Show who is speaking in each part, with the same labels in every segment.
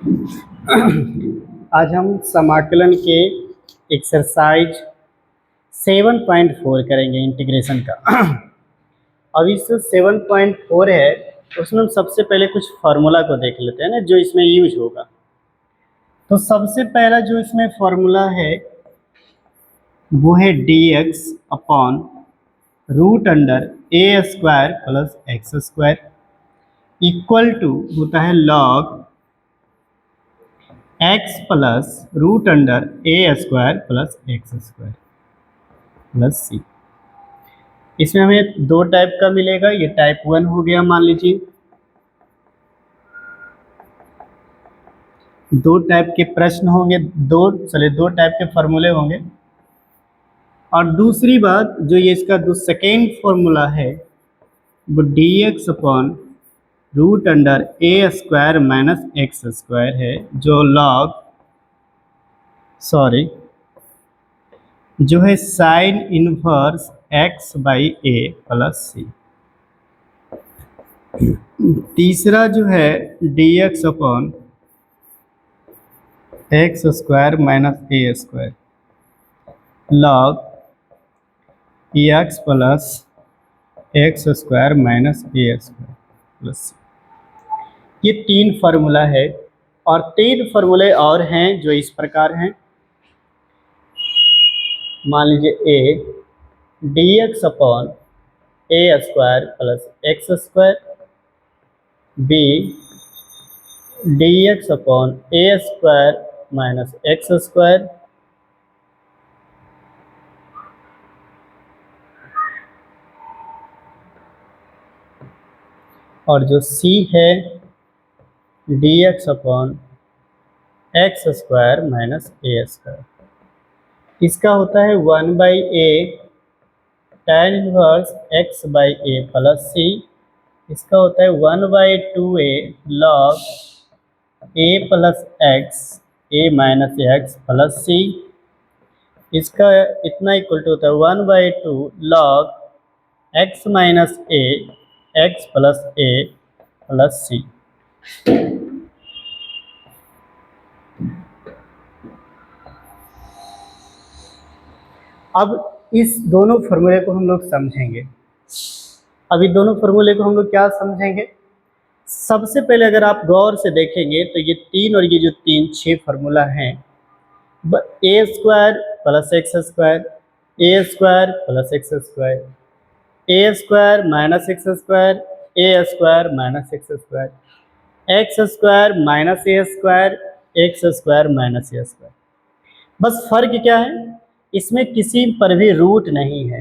Speaker 1: आज हम समाकलन के एक्सरसाइज 7.4 करेंगे इंटीग्रेशन का। अब इस 7.4 है उसमें हम सबसे पहले कुछ फार्मूला को देख लेते हैं ना, जो इसमें यूज होगा। तो सबसे पहला जो इसमें फार्मूला है वो है dx upon root under A square plus x square equal to होता है log x plus root under ए square plus x square plus C. इसमें हमें दो टाइप का मिलेगा, ये टाइप 1 हो गया मान लीजिए। दो टाइप के प्रश्न होंगे, दो टाइप के फॉर्मूले होंगे। और दूसरी बात जो ये इसका जो सेकेंड फॉर्मूला है वो D X upon root under ए स्क्वायर माइनस एक्स स्क्वायर है, जो है sine inverse X by A plus C. तीसरा जो है D X upon X square minus A square log x plus x square minus A square plus C. ये तीन formula है और तीन फार्मूले और हैं जो इस प्रकार हैं। मान लीजिए A D X upon A square plus x square, B D X upon A square minus X square, और जो सी है D X upon X square minus A square. इसका होता है 1/a tan inverse x by A plus C. इसका होता है 1/2a log a plus X A minus X plus C. इसका इतना इक्वल टू होता है 1/2 log x minus A x plus A plus सी। अब इस दोनों फार्मूले को हम लोग समझेंगे। अभी दोनों फार्मूले को हम लोग क्या समझेंगे? सबसे पहले अगर आप गौर से देखेंगे तो ये तीन और ये जो तीन 6 फार्मूला हैं, A square plus x square, A square plus x square, A square minus X square, A square minus X square, X square minus A square, X square minus A square. बस फर्क क्या है, इसमें किसी पर भी root नहीं है,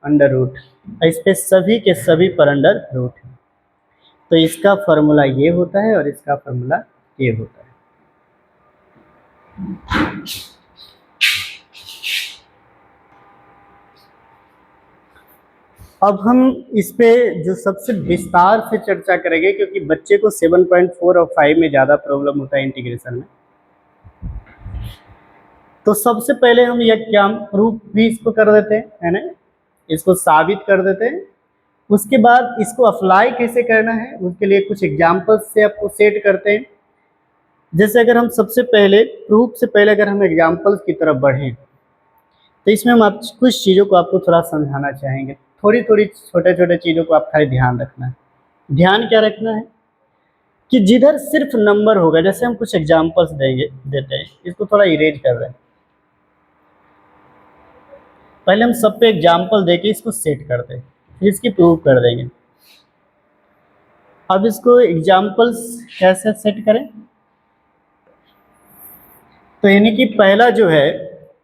Speaker 1: अंडर रूट। इस पे सभी के सभी पर अंडर रूट है। तो इसका फार्मूला ये होता है और इसका फार्मूला ये होता है। अब हम इस पे जो सबसे विस्तार से चर्चा करेंगे, क्योंकि बच्चे को 7.4 और 5 में ज़्यादा प्रॉब्लम होता है इंटीग्रेशन में। तो सबसे पहले हम यह क्या प्रूफ भी इसको कर देते हैं, है ना, इसको साबित कर देते हैं। उसके बाद इसको अप्लाई कैसे करना है उसके लिए कुछ एग्जाम्पल्स से आपको सेट करते हैं। जैसे अगर हम सबसे पहले प्रूफ से पहले अगर हम एग्जाम्पल्स की तरफ बढ़ें तो इसमें हम कुछ चीज़ों को आपको थोड़ा समझाना चाहेंगे। थोड़ी थोड़ी छोटे छोटे चीज़ों को आप खाली ध्यान रखना है। ध्यान क्या रखना है कि जिधर सिर्फ नंबर होगा, जैसे हम कुछ एग्जाम्पल्स देते हैं, इसको थोड़ा इरेज कर रहे हैं। पहले हम सब पे एग्जाम्पल देके इसको सेट करते हैं, फिर इसकी प्रूव कर देंगे। अब इसको एग्जाम्पल्स कैसे सेट करें? तो यानी कि पहला जो है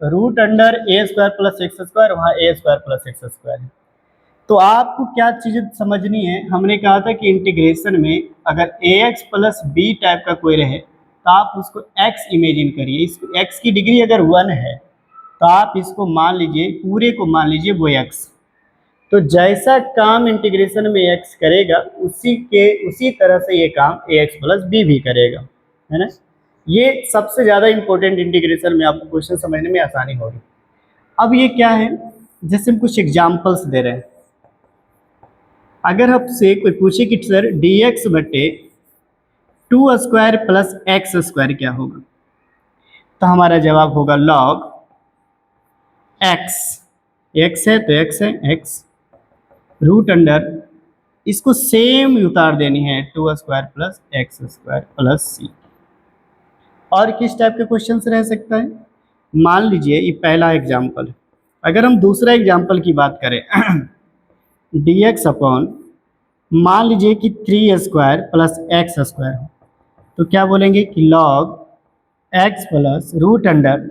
Speaker 1: रूट अंडर ए स्क्वायर प्लस एक्स स्क्वायर, वहाँ ए स्क्वायर प्लस एक्स स्क्वायर है। तो आपको क्या चीज़ें समझनी है? हमने कहा था कि इंटीग्रेशन में अगर ए एक्स प्लस बी टाइप का कोई रहे तो आप उसको एक्स इमेजिन करिए। इसको एक्स की डिग्री अगर 1 है तो आप इसको मान लीजिए, पूरे को मान लीजिए वो एक्स। तो जैसा काम इंटीग्रेशन में एक्स करेगा उसी तरह से ये काम ए एक्स प्लस बी भी करेगा, है ना। ये सबसे ज़्यादा इंपॉर्टेंट इंटीग्रेशन में आपको क्वेश्चन समझने में आसानी होगी। अब ये क्या है, जैसे हम कुछ एग्जाम्पल्स दे रहे हैं। अगर आपसे कोई पूछे कि सर डी एक्स बटे two square plus x square क्या होगा? तो हमारा जवाब होगा लॉग एक्स। एक्स है तो एक्स है, एक्स रूट अंडर, इसको सेम उतार देनी है, two square plus x square plus C. और किस टाइप के क्वेश्चंस रह सकता है? मान लीजिए ये पहला एग्जाम्पल है, अगर हम दूसरा एग्जाम्पल की बात करें डी एक्स अपॉन, मान लीजिए कि three square plus x square हो, तो क्या बोलेंगे कि log x plus root under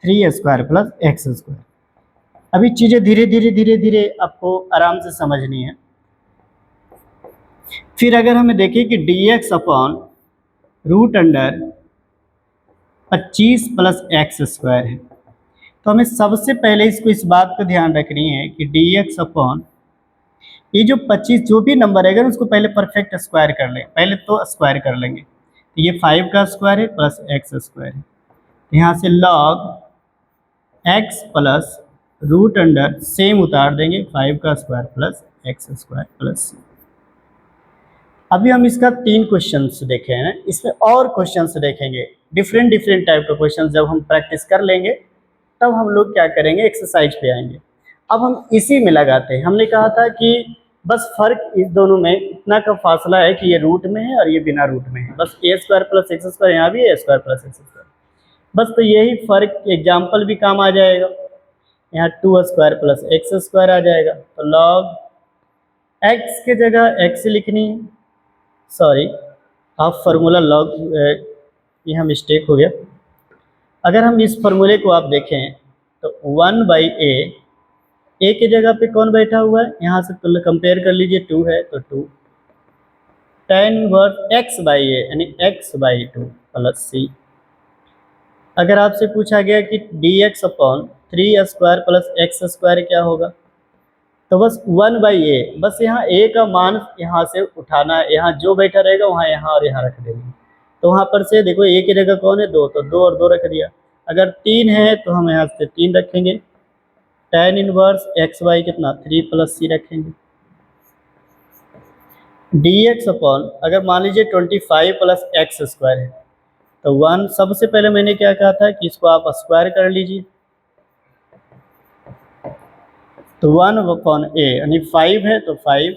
Speaker 1: three square plus x square. अभी चीज़ें धीरे धीरे धीरे धीरे आपको आराम से समझनी है। फिर अगर हमें देखें कि D X upon root under 25 plus x square है, तो हमें सबसे पहले इसको इस बात का ध्यान रखनी है कि डी एक्स अपॉन ये जो 25 जो भी नंबर है उसको पहले परफेक्ट स्क्वायर कर लें, पहले तो स्क्वायर कर लेंगे। तो ये 5 का स्क्वायर है प्लस एक्स स्क्वायर है, तो यहाँ से log x plus root under same उतार देंगे 5 का square plus x square plus C. अभी हम इसका 3 क्वेश्चंस देखे हैं, इसमें और क्वेश्चंस देखेंगे, डिफरेंट डिफरेंट टाइप का क्वेश्चंस जब हम प्रैक्टिस कर लेंगे तब हम लोग क्या करेंगे, एक्सरसाइज पे आएंगे। अब हम इसी में लगाते हैं, हमने कहा था कि बस फर्क इस दोनों में इतना का फासला है कि ये रूट में है और ये बिना रूट में है, बस ए स्क्वायर प्लस एक्स स्क्वायर, यहाँ भी ए स्क्वायर प्लस एक्स स्क्वायर, बस तो यही फर्क एग्जाम्पल भी काम आ जाएगा। यहाँ two square plus x square आ जाएगा, तो लॉग एक्स के जगह एक्स लिखनी है, सॉरी हाफ फार्मूला लॉग, यहाँ मिस्टेक हो गया। अगर हम इस फार्मूले को आप देखें तो 1/a, ए के जगह पे कौन बैठा हुआ है, यहाँ से तो कंपेयर कर लीजिए, 2 है तो 2 tan इनवर्स x/a यानी x/2 प्लस सी। अगर आपसे पूछा गया कि dx upon 3 square plus x square क्या होगा, तो बस 1/a, बस यहाँ a का मान यहाँ से उठाना है, यहाँ जो बैठा रहेगा वहाँ यहाँ और यहाँ रख देंगे। तो वहाँ पर से देखो a की जगह कौन है, 2, तो 2 और 2 रख दिया। अगर 3 है तो हम यहाँ से 3 रखेंगे, tan इनवर्स x/y कितना 3 प्लस सी रखेंगे। dx अपॉन, अगर मान लीजिए 25 प्लस एक्स स्क्वायर है, तो 1, सबसे पहले मैंने क्या कहा था कि इसको आप स्क्वायर कर लीजिए, तो 1 अपॉन a यानी 5 है तो 5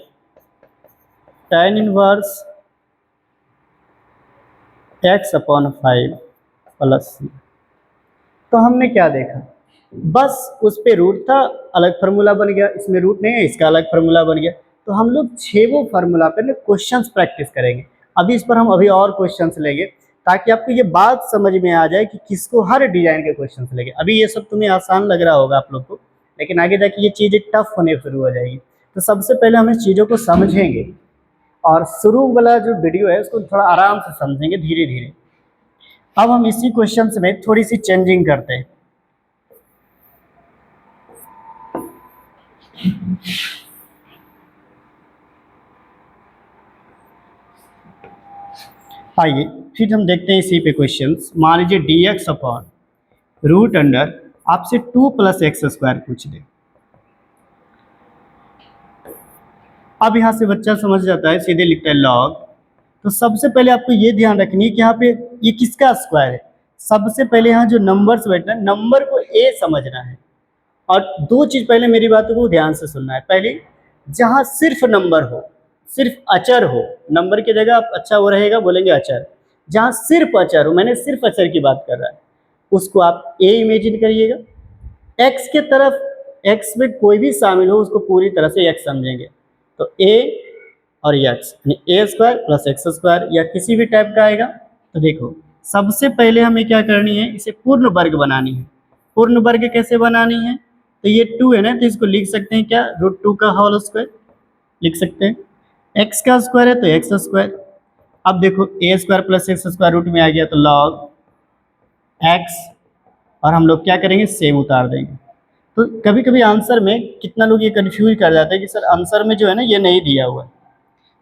Speaker 1: tan inverse x upon 5 plus C. तो हमने क्या देखा, बस उस पे रूट था, अलग फार्मूला बन गया, इसमें रूट नहीं है, इसका अलग फार्मूला बन गया। तो हम लोग 6 फार्मूला पे ना क्वेश्चंस प्रैक्टिस करेंगे। अभी इस पर हम अभी और क्वेश्चंस लेंगे ताकि आपको ये बात समझ में आ जाए कि किसको हर डिजाइन के क्वेश्चंस लेंगे। अभी ये सब तुम्हें आसान लग रहा होगा आप लोग को, लेकिन आगे जाके ये चीज़ें टफ होने शुरू हो जाएगी। तो सबसे पहले हम इस चीज़ों को समझेंगे और शुरू वाला जो वीडियो है उसको थोड़ा आराम से समझेंगे धीरे धीरे। अब हम इसी क्वेश्चंस में थोड़ी सी चेंजिंग करते हैं। आइए फिर हम देखते हैं इसी पे क्वेश्चंस। मान लीजिए dx अपॉन रूट अंडर आपसे 2 प्लस एक्स स्क्वायर पूछ दे। अब यहाँ से बच्चा समझ जाता है, सीधे लिखता है लॉग। तो सबसे पहले आपको ये ध्यान रखनी है कि यहाँ पे ये किसका स्क्वायर है। सबसे पहले यहाँ जो नंबर्स बैठना है, नंबर को ए समझना है। और 2 चीज़ पहले मेरी बातों को ध्यान से सुनना है। पहले जहाँ सिर्फ नंबर हो, सिर्फ अचर हो, नंबर की जगह आप अच्छा वो रहेगा बोलेंगे अचर, जहाँ सिर्फ अचर हो, मैंने सिर्फ अचर की बात कर रहा है, उसको आप ए इमेजिन करिएगा। एक्स के तरफ, एक्स में कोई भी शामिल हो उसको पूरी तरह से एक्स समझेंगे। तो ए और एक्स यानी ए स्क्वायर प्लस एक्स स्क्वायर या किसी भी टाइप का आएगा। तो देखो सबसे पहले हमें क्या करनी है, इसे पूर्ण वर्ग बनानी है। पूर्ण वर्ग कैसे बनानी है, तो ये 2 है ना, तो इसको लिख सकते हैं क्या, √2 का होल स्क्वायर लिख सकते हैं। एक्स का स्क्वायर है तो एक्स स्क्वायर। अब देखो a square plus x square root में आ गया, तो लॉग एक्स, और हम लोग क्या करेंगे, सेम उतार देंगे। तो कभी कभी आंसर में कितना लोग ये कन्फ्यूज कर जाते हैं कि सर आंसर में जो है ना ये नहीं दिया हुआ है,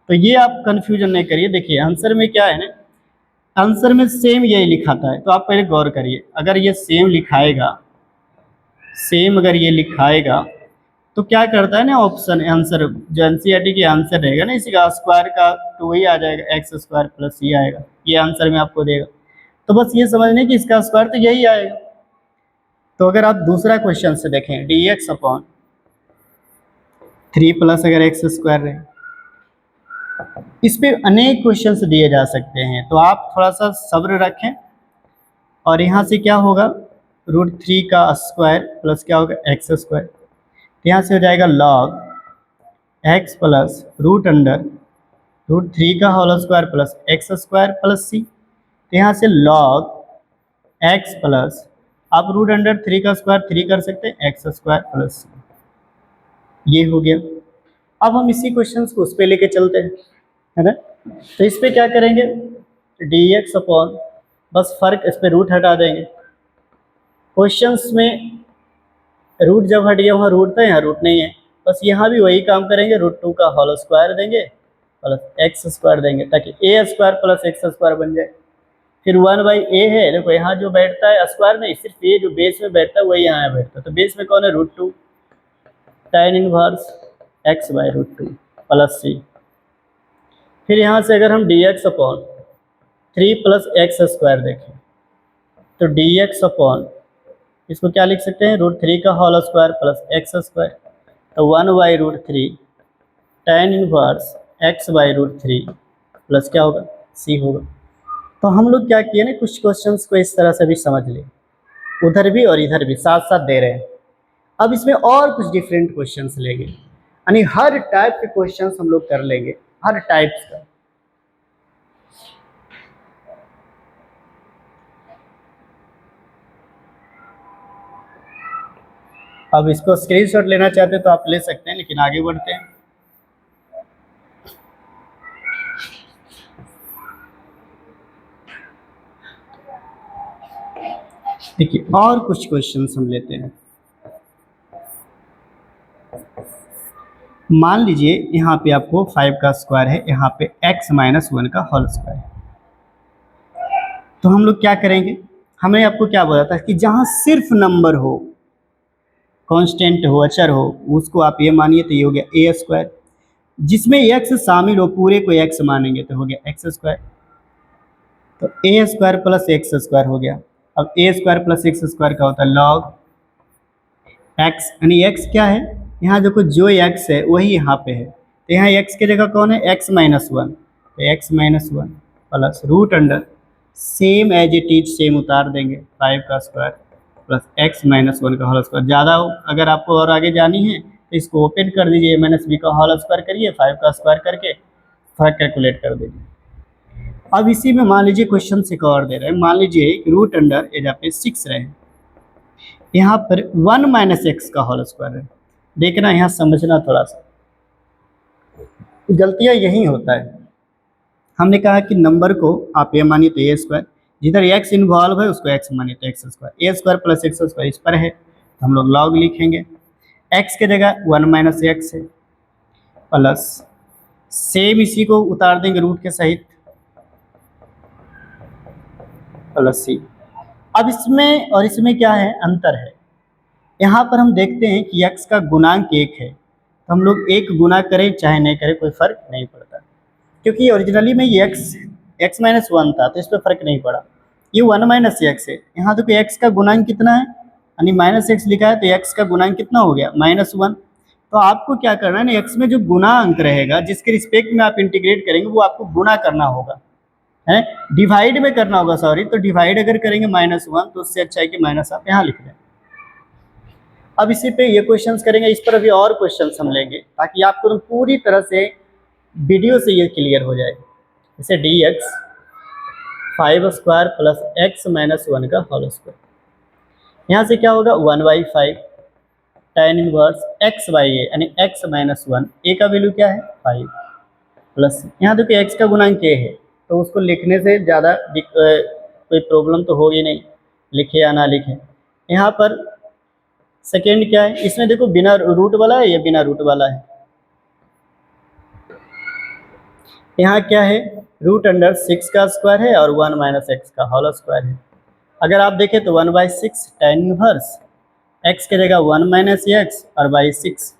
Speaker 1: तो ये आप कन्फ्यूजन नहीं करिए। देखिए आंसर में क्या है ना, आंसर में सेम यही लिखाता है। तो आप पहले गौर करिए, अगर ये सेम लिखाएगा, सेम अगर ये लिखाएगा तो क्या करता है ना ऑप्शन आंसर जो एनसीईआरटी की आंसर रहेगा ना, इसी का स्क्वायर का 2 ही आ जाएगा, एक्स स्क्वायर प्लस ये आएगा, ये आंसर में आपको देगा। तो बस ये समझने कि इसका स्क्वायर तो यही आएगा। तो अगर आप दूसरा क्वेश्चन से देखें, डी एक्स अपॉन 3 प्लस अगर एक्स स्क्वायर रहे, इस पे अनेक क्वेश्चंस दिए जा सकते हैं, तो आप थोड़ा सा सब्र रखें। और यहाँ से क्या होगा, √3 का स्क्वायर प्लस क्या होगा एक्स स्क्वायर, तो यहाँ से हो जाएगा लॉग एक्स प्लस √3 का whole square plus x square plus C. तो यहाँ से लॉग एक्स प्लस, आप √3 का स्क्वायर 3 कर सकते हैं, एक्स स्क्वायर प्लस सी, ये हो गया। अब हम इसी क्वेश्चन को उस पर लेके चलते हैं, है ना। तो इस पर क्या करेंगे, डी एक्स अपॉन, बस फर्क इस पर रूट हटा देंगे। क्वेश्चंस में रूट जब हट गया वहाँ रूट था, यहाँ रूट नहीं है, बस यहाँ भी वही काम करेंगे, √2 का होल स्क्वायर देंगे प्लस एक्स स्क्वायर देंगे, ताकि ए स्क्वायर प्लस एक्स स्क्वायर बन जाए। फिर 1/a है, देखो यहाँ जो बैठता है स्क्वायर में, सिर्फ ये जो बेस में बैठता है वही यहाँ बैठता है, तो बेस में कौन है √2 tan इनवर्स x/√2 प्लस सी। फिर यहाँ से अगर हम dx upon 3 plus x square देखें, तो dx अपॉन, इसको क्या लिख सकते हैं, √3 का whole square plus x square, तो 1/√3 tan इनवर्स x/√3 प्लस क्या होगा सी होगा। तो हम लोग क्या किए ना, कुछ क्वेश्चंस को इस तरह से भी समझ लें, उधर भी और इधर भी साथ साथ दे रहे हैं। अब इसमें और कुछ डिफरेंट क्वेश्चंस लेंगे, यानी हर टाइप के क्वेश्चंस हम लोग कर लेंगे, हर टाइप्स का। अब इसको स्क्रीनशॉट लेना चाहते हैं तो आप ले सकते हैं, लेकिन आगे बढ़ते हैं। देखिए और कुछ क्वेश्चंस हम लेते हैं। मान लीजिए यहाँ पे आपको 5 का स्क्वायर है, यहाँ पे x-1 का होल स्क्वायर है। तो हम लोग क्या करेंगे, हमें आपको क्या बोला था कि जहाँ सिर्फ नंबर हो, कांस्टेंट हो, अचर हो, उसको आप ये मानिए, तो ये हो गया ए स्क्वायर। जिसमें x शामिल हो, पूरे को x मानेंगे तो हो गया एक्स स्क्वायर, तो a square plus x square हो गया। अब ए स्क्वायर प्लस एक्स स्क्वायर का होता है लॉग एक्स, यानी एक्स क्या है, यहाँ देखो जो एक्स है वही यहाँ पे है, तो यहाँ एक्स की जगह कौन है x-1, तो x-1 plus √root under same as it is, same उतार देंगे 5 का स्क्वायर प्लस x-1 का होल स्क्वायर। ज़्यादा हो अगर आपको और आगे जानी है तो इसको ओपन कर दीजिए, -b का होल स्क्वायर करिए, 5 का स्क्वायर करके फर्क कैलकुलेट कर दीजिए। अब इसी में मान लीजिए क्वेश्चन से एक और दे रहे हैं, मान लीजिए √अंडर एज पे 6 रहे, यहाँ पर 1 - x का होल स्क्वायर है। देखना यहाँ समझना, थोड़ा सा गलतियाँ यही होता है। हमने कहा कि नंबर को आप ये मानिए तो ए स्क्वायर, जिधर x इन्वॉल्व है उसको x मानिए तो x square, A square plus x square इस पर है, तो हम लोग लॉग लिखेंगे, x के जगह 1 - x है प्लस सेम इसी को उतार देंगे रूट के सहित प्लस सी। अब इसमें और इसमें क्या है, अंतर है। यहाँ पर हम देखते हैं कि x का गुणांक 1 है, तो हम लोग 1 गुना करें चाहे नहीं करें कोई फर्क नहीं पड़ता, क्योंकि ओरिजिनली में ये x-1 था, तो इस पर फर्क नहीं पड़ा। ये 1 - x है, यहाँ देखो x का गुणांक कितना है, यानी -x लिखा है, तो x का गुणांक कितना हो गया -1। तो आपको क्या करना है ना, x में जो गुणांक रहेगा जिसके रिस्पेक्ट में आप इंटीग्रेट करेंगे वो आपको गुणा करना होगा, है डिवाइड में करना होगा, सॉरी। तो डिवाइड अगर करेंगे -1 तो उससे अच्छा है कि माइनस आप यहाँ लिख दें। अब इसी पे ये क्वेश्चंस करेंगे, इस पर अभी और क्वेश्चंस हम लेंगे ताकि आपको तो पूरी तरह से वीडियो से ये क्लियर हो जाए। जैसे dx 5 स्क्वायर प्लस x-1 का होल स्क्वायर, यहाँ से क्या होगा 1/5 tan इनवर्स x/a, यानी x-1, a का वैल्यू क्या है 5 प्लस, यहाँ देखो x का गुणांक a है, तो उसको लिखने से ज़्यादा कोई प्रॉब्लम तो होगी नहीं, लिखे या ना लिखे। यहाँ पर सेकेंड क्या है, इसमें देखो बिना रूट वाला है, ये बिना रूट वाला है। यहाँ क्या है, √6 का स्क्वायर है और 1 - x का होल स्क्वायर है। अगर आप देखें तो 1/6 tan इनवर्स x की जगह 1 - x और 6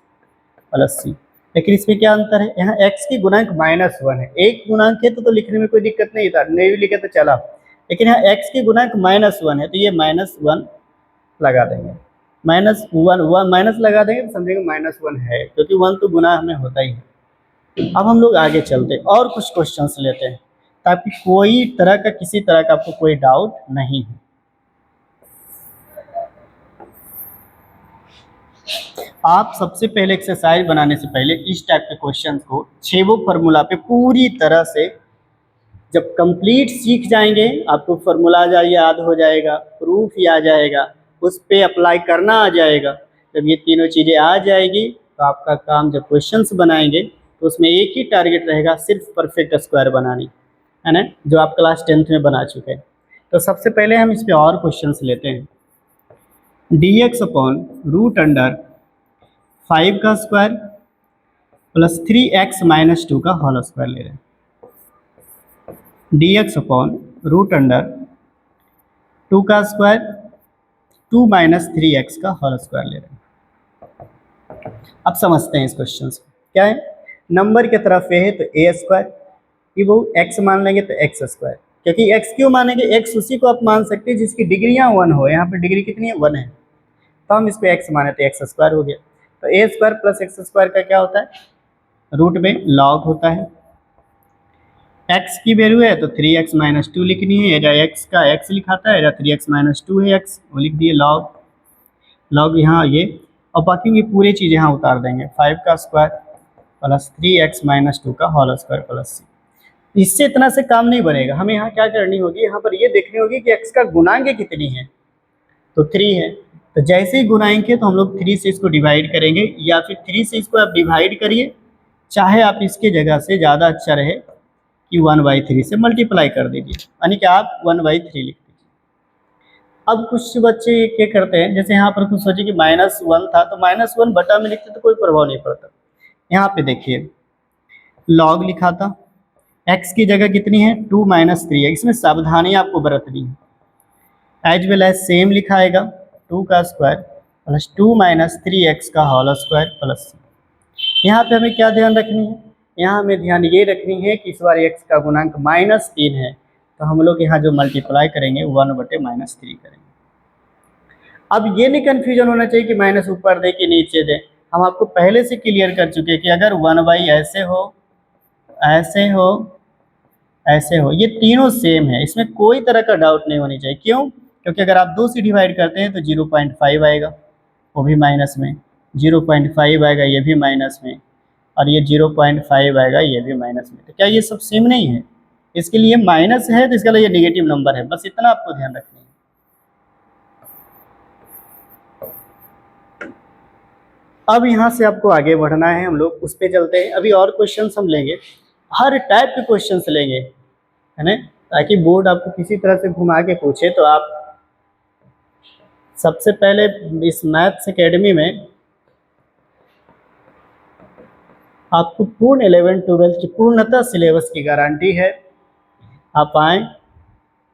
Speaker 1: प्लस सी। लेकिन इसमें क्या अंतर है, यहाँ x की गुणांक -1 है, एक गुणांक है तो लिखने में कोई दिक्कत नहीं था, नहीं भी लिखे तो चला, लेकिन यहाँ x की गुणांक -1 है तो ये -1 लगा देंगे, -1 माइनस लगा देंगे तो समझेंगे -1 है, क्योंकि 1 तो गुना हमें होता ही है। अब हम लोग आगे चलते हैं और कुछ क्वेश्चंस लेते हैं ताकि कोई तरह का किसी तरह का आपको कोई डाउट नहीं हो। आप सबसे पहले एक्सरसाइज बनाने से पहले इस टाइप के क्वेश्चंस को छेवो फार्मूला पे पूरी तरह से जब कंप्लीट सीख जाएंगे, आपको फार्मूला याद हो जाएगा, प्रूफ याद आ जाएगा, उस पे अप्लाई करना आ जाएगा। जब ये तीनों चीज़ें आ जाएगी तो आपका काम जब क्वेश्चंस बनाएंगे तो उसमें एक ही टारगेट रहेगा, सिर्फ परफेक्ट स्क्वायर बनानी, है ना, जो आप क्लास 10th में बना चुके हैं। तो सबसे पहले हम इस पर और क्वेश्चंस लेते हैं। dx अपॉन रूट अंडर 5 का स्क्वायर प्लस 3x माइनस 2 का होल स्क्वायर ले रहे हैं। dx अपॉन रूट अंडर 2 का स्क्वायर 2 माइनस 3x का होल स्क्वायर ले रहे हैं। अब समझते हैं इस क्वेश्चन को। क्या है, नंबर की तरफ ये है तो ए स्क्वायर, ये वो x मान लेंगे तो एक्स स्क्वायर, क्योंकि x क्यों मानेंगे, x उसी को आप मान सकते हैं जिसकी डिग्रियां 1 हो, यहाँ पर डिग्री कितनी है 1 है, तो हम इसको x माने तो एक्स स्क्वायर हो गया। तो a square plus x square का क्या होता है, रूट में लॉग होता है, x की वैल्यू है तो 3x माइनस 2 लिखनी है, एजा x का x लिखा था, एजा 3x माइनस 2 है x, वो लिख दिए लॉग, लॉग यहाँ ये, और बाकी ये पूरी चीज़ यहाँ उतार देंगे, 5 का स्क्वायर प्लस 3x माइनस 2 का होल स्क्वायर प्लस सी। इससे इतना से काम नहीं बनेगा, हमें यहाँ क्या करनी होगी, यहाँ पर ये देखनी होगी कि x का गुणांक कितनी है, तो 3 है, तो जैसे ही गुनाएंगे तो हम लोग 3 से इसको डिवाइड करेंगे, या फिर 3 से इसको आप डिवाइड करिए, चाहे आप इसके जगह से ज़्यादा अच्छा रहे कि 1/3 से मल्टीप्लाई कर दीजिए, यानी कि आप 1/3 लिख दीजिए। अब कुछ बच्चे क्या करते हैं, जैसे यहाँ पर कुछ सोचिए कि -1 था तो -1 बटा में लिखते तो कोई प्रभाव नहीं पड़ता। यहाँ पे देखिए लॉग लिखा था, x की जगह कितनी है 2 माइनस 3 है, इसमें सावधानी आपको बरतनी है। एज वेल एज सेम लिखाएगा 2 का स्क्वायर प्लस 2 माइनस 3x का होल स्क्वायर प्लस। यहाँ पे हमें क्या ध्यान रखनी है, यहाँ हमें ध्यान ये रखनी है कि इस बार x का गुणांक -3 है, तो हम लोग यहाँ जो मल्टीप्लाई करेंगे 1/-3 करेंगे। अब ये नहीं कन्फ्यूजन होना चाहिए कि माइनस ऊपर दे कि नीचे दे, हम आपको पहले से क्लियर कर चुके हैं कि अगर 1/, ऐसे हो ऐसे हो ऐसे हो, ये तीनों सेम है, इसमें कोई तरह का डाउट नहीं होनी चाहिए। क्यों, क्योंकि अगर आप 2 से डिवाइड करते हैं तो 0.5 आएगा, वो भी माइनस में, 0.5 आएगा ये भी माइनस में, और ये 0.5 आएगा ये भी माइनस में। तो क्या ये सब सेम नहीं है, इसके लिए माइनस है तो इसका लिए ये नेगेटिव नंबर है, बस इतना आपको ध्यान रखना है। अब यहाँ से आपको आगे बढ़ना है, हम लोग उस पर चलते हैं। अभी और क्वेश्चंस हम लेंगे, हर टाइप के क्वेश्चंस लेंगे, है ना, ताकि बोर्ड आपको किसी तरह से घुमा के पूछे तो आप सबसे पहले इस मैथ्स एकेडमी में आपको पूर्ण 11-12 की पूर्णतः सिलेबस की गारंटी है। आप आएँ,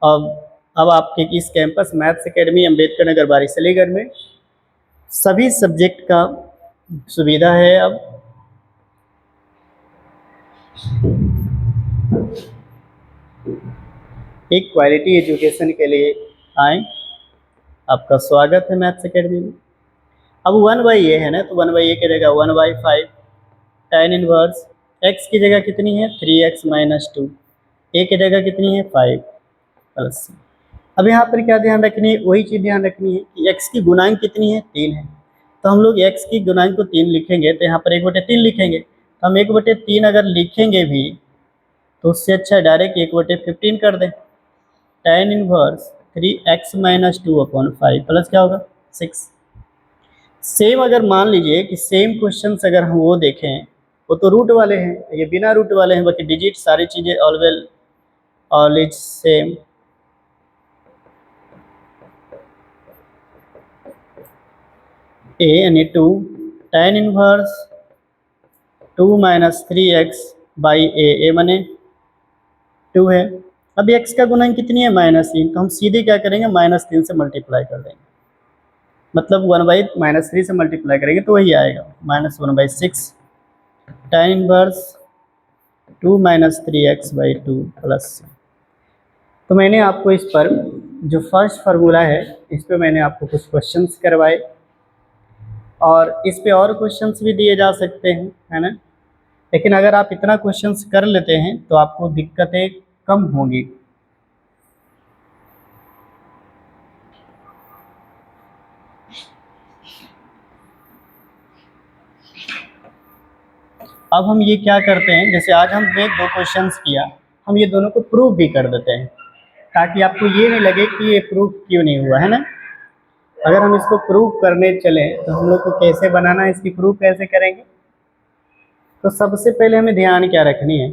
Speaker 1: अब आपके इस campus maths academy Ambedkar Nagar बारिशलीगढ़ में सभी सब्जेक्ट का सुविधा है। अब एक क्वालिटी एजुकेशन के लिए आएँ, आपका स्वागत है मैथ्स एकेडमी में। अब 1/a है ना, तो 1/a की जगह 1/5 tan इनवर्स, x की जगह कितनी है 3x माइनस 2, a की जगह कितनी है 5 प्लस c। अब यहाँ पर क्या ध्यान रखनी है, वही चीज़ ध्यान रखनी है कि x की गुणांक कितनी है 3 है, तो हम लोग x की गुणांक को 3 लिखेंगे तो यहाँ पर 1/3 लिखेंगे, तो हम 1/3 अगर लिखेंगे भी तो उससे अच्छा डायरेक्ट 1/15 कर दें। tan inverse 3x minus 2/5 plus क्या होगा 6। सेम अगर मान लीजिए कि सेम क्वेश्चन अगर हम वो देखें, वो तो रूट वाले हैं, ये बिना रूट वाले हैं, बाकी डिजिट सारी चीज़ें ऑलवेज सेम। a यानी 2 tan इनवर्स 2 माइनस 3x/a माने 2 है। अब x का गुणांक कितनी है -3, तो हम सीधे क्या करेंगे -3 से मल्टीप्लाई कर देंगे, मतलब 1/-3 से मल्टीप्लाई करेंगे तो वही आएगा -1/6 tan inverse 2 - 3x/2 plus c। तो मैंने आपको इस पर जो फर्स्ट फार्मूला है इस पे मैंने आपको कुछ क्वेश्चंस करवाए और इस पे और क्वेश्चंस भी दिए जा सकते हैं, है ना। लेकिन अगर आप इतना क्वेश्चंस कर लेते हैं तो आपको दिक्कतें कम होंगी। अब हम ये क्या करते हैं, जैसे आज हमने 2 क्वेश्चंस किया, हम ये दोनों को प्रूव भी कर देते हैं ताकि आपको ये नहीं लगे कि ये प्रूव क्यों नहीं हुआ, है ना। अगर हम इसको प्रूव करने चले तो हम लोग को कैसे बनाना है, इसकी प्रूव कैसे करेंगे। तो सबसे पहले हमें ध्यान क्या रखनी है,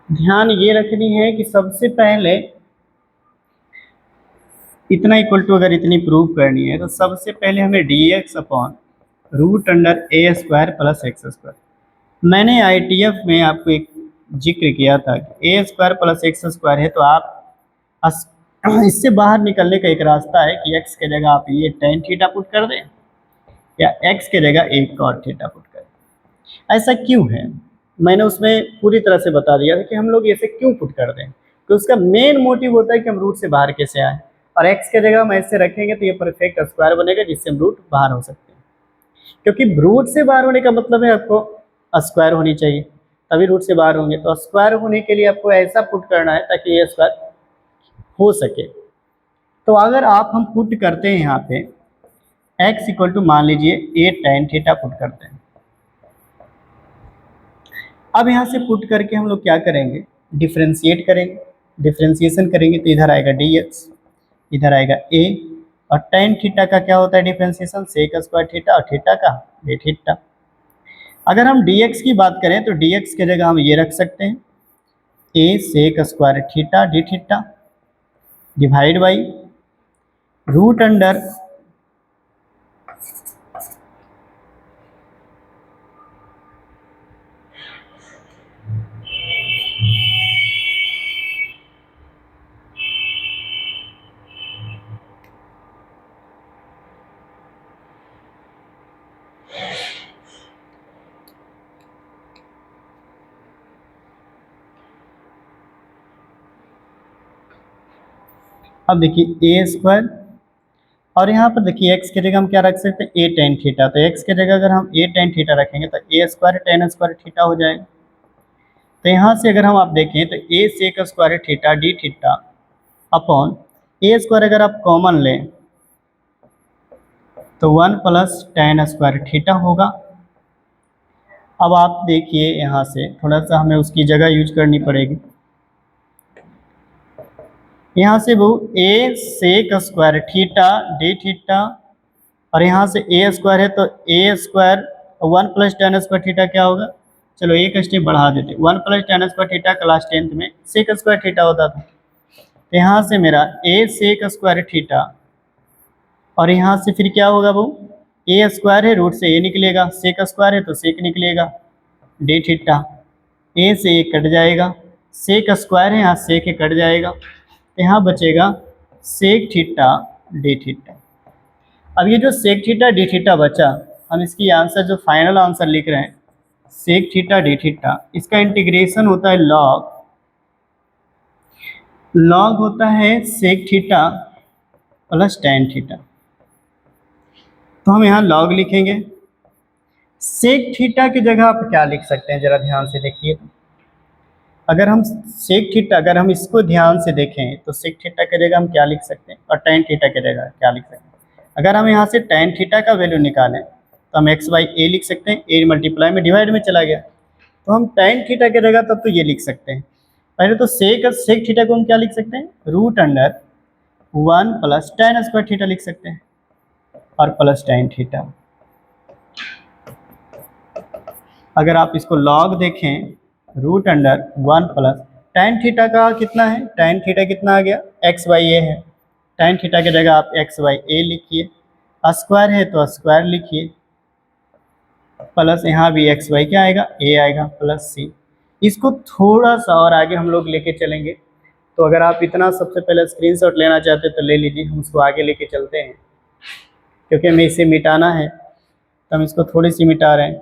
Speaker 1: ध्यान ये रखनी है कि सबसे पहले इतना इक्वल टू अगर इतनी प्रूव करनी है तो सबसे पहले हमें dx upon √a² plus x²। मैंने ITF में आपको एक जिक्र किया था कि a² प्लस x² है, तो आप इससे बाहर निकलने का एक रास्ता है कि x के जगह आप ये tan थीटा पुट कर दें या x के जगह एक cot थीटा पुट कर दें। ऐसा क्यों है, मैंने उसमें पूरी तरह से बता दिया था कि हम लोग ऐसे क्यों पुट कर दें। तो उसका मेन मोटिव होता है कि हम रूट से बाहर कैसे आए, और x के जगह हम ऐसे रखेंगे तो ये परफेक्ट स्क्वायर बनेगा जिससे हम रूट बाहर हो सकते हैं। क्योंकि रूट से बाहर होने का मतलब है आपको स्क्वायर होनी चाहिए, तभी रूट से बाहर होंगे। तो स्क्वायर होने के लिए आपको ऐसा पुट करना है ताकि ये स्क्वायर हो सके। तो अगर आप हम पुट करते हैं यहाँ पे x इक्वल टू मान लीजिए a tan थीटा पुट करते हैं। अब यहाँ से पुट करके हम लोग क्या करेंगे, डिफ्रेंशिएट करेंगे। डिफ्रेंशिएशन करेंगे तो इधर आएगा dx, इधर आएगा a, और tan थीटा का क्या होता है डिफ्रेंशिएशन, सेक स्क्वायर थीटा, और थीटा का d थीटा। अगर हम dx की बात करें तो dx के जगह हम ये रख सकते हैं a sec square theta d theta divide by root under अब देखिए a², और यहाँ पर देखिए x के जगह हम क्या रख सकते हैं a tan थीटा। तो x के जगह अगर हम a tan थीटा रखेंगे तो a² tan स्क्वायर थीटा हो जाएगा। तो यहाँ से अगर हम आप देखें तो a sec square theta d theta upon a² अगर आप कॉमन लें तो 1 प्लस tan स्क्वायर थीटा होगा। अब आप देखिए यहाँ से थोड़ा सा हमें उसकी जगह यूज करनी पड़ेगी। यहाँ से वो a sec square theta d theta, और यहाँ से a² है तो a² 1 plus tan square theta क्या होगा, चलो एक स्टेप बढ़ा देते, 1 plus tan square theta class 10th में सेक स्क्वायर थीटा होता था। तो यहाँ से मेरा a सेक स्क्वायर थीटा, और यहाँ से फिर क्या होगा, वो a² है रूट से a निकलेगा, सेक स्क्वायर है तो सेक निकलेगा d थीटा, a से a कट जाएगा, सेक स्क्वायर है यहाँ सेक कट जाएगा, तो यहाँ बचेगा सेक थीटा d थीटा। अब ये जो सेक थीटा d थीटा बचा, हम इसकी आंसर जो फाइनल आंसर लिख रहे हैं सेक थीटा d थीटा, इसका इंटीग्रेशन होता है लॉग होता है sec theta plus tan theta. तो हम यहाँ लॉग लिखेंगे। सेक थीटा की जगह आप क्या लिख सकते हैं, जरा ध्यान से देखिए। तो अगर हम सेक थीटा, अगर हम इसको ध्यान से देखें तो सेक थीटा की जगह हम क्या लिख सकते हैं और tan थीटा की जगह क्या लिख सकते हैं। अगर हम यहाँ से tan थीटा का वैल्यू निकालें तो हम x/a लिख सकते हैं, a मल्टीप्लाई में डिवाइड में चला गया, तो हम tan थीटा की जगह तब तो ये लिख सकते हैं। पहले तो सेक थीटा को हम क्या लिख सकते हैं, root under 1 plus tan square theta लिख सकते हैं, और प्लस tan थीटा। अगर आप इसको लॉग देखें root under 1 plus tan theta का कितना है, tan थीटा कितना आ गया x/a है, tan थीटा की जगह आप x/a लिखिए, स्क्वायर है तो स्क्वायर लिखिए, प्लस यहाँ भी x/, क्या आएगा a आएगा प्लस c। इसको थोड़ा सा और आगे हम लोग लेके चलेंगे। तो अगर आप इतना सबसे पहले स्क्रीनशॉट लेना चाहते हैं तो ले लीजिए, हम उसको आगे लेके चलते हैं क्योंकि हमें इसे मिटाना है। तो हम इसको थोड़ी सी मिटा रहे हैं।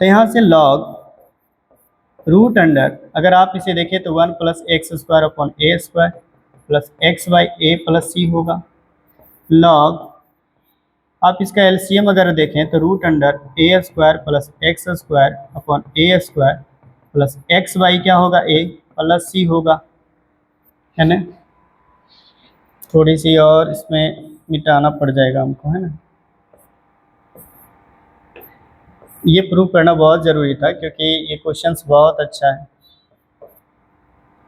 Speaker 1: तो यहाँ से लॉग रूट अंडर, अगर आप इसे देखें तो 1 plus x square upon A square plus x by A plus C होगा। लॉग आप इसका एलसीएम अगर देखें तो root under A square plus x square upon A square plus x by क्या होगा ए प्लस सी होगा, है ना। थोड़ी सी और इसमें मिटाना पड़ जाएगा हमको, है ना। ये प्रूव करना बहुत ज़रूरी था क्योंकि ये क्वेश्चंस बहुत अच्छा है।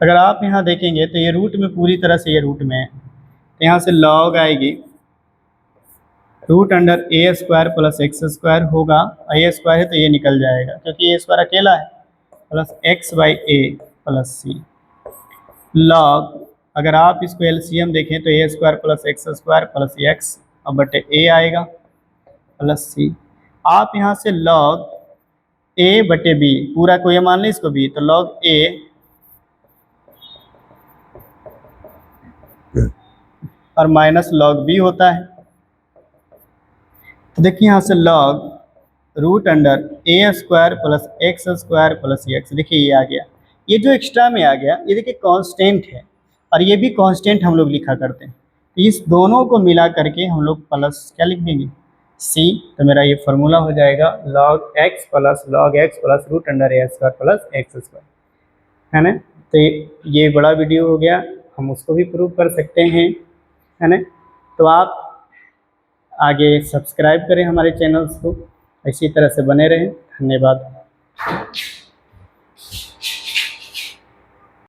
Speaker 1: अगर आप यहाँ देखेंगे तो ये रूट में पूरी तरह से ये रूट में है, तो यहाँ से लॉग आएगी रूट अंडर ए स्क्वायर प्लस एक्स स्क्वायर होगा। ए स्क्वायर है तो ये निकल जाएगा क्योंकि ए स्क्वायर अकेला है, plus x by A plus C. Log अगर आप इसको एलसीएम देखें तो a square plus x square plus x अब बटे ए आएगा प्लस सी। आप यहाँ से लॉग ए बटे बी पूरा को ये मान लें इसको बी, तो लॉग ए और माइनस लॉग बी होता है। तो देखिए यहाँ से लॉग रूट अंडर ए square plus x square plus x, देखिए ये आ गया। ये जो एक्स्ट्रा में आ गया ये देखिए कांस्टेंट है और ये भी कांस्टेंट हम लोग लिखा करते हैं। तो इस दोनों को मिला करके हम लोग प्लस क्या लिख देंगे सी। तो मेरा ये फार्मूला हो जाएगा log x plus root under ए स्क्वायर प्लस एक्स स्क्वायर, है ना। तो ये बड़ा वीडियो हो गया, हम उसको भी प्रूव कर सकते हैं, है ना। तो आप आगे सब्सक्राइब करें हमारे चैनल्स को, इसी तरह से बने रहें। धन्यवाद।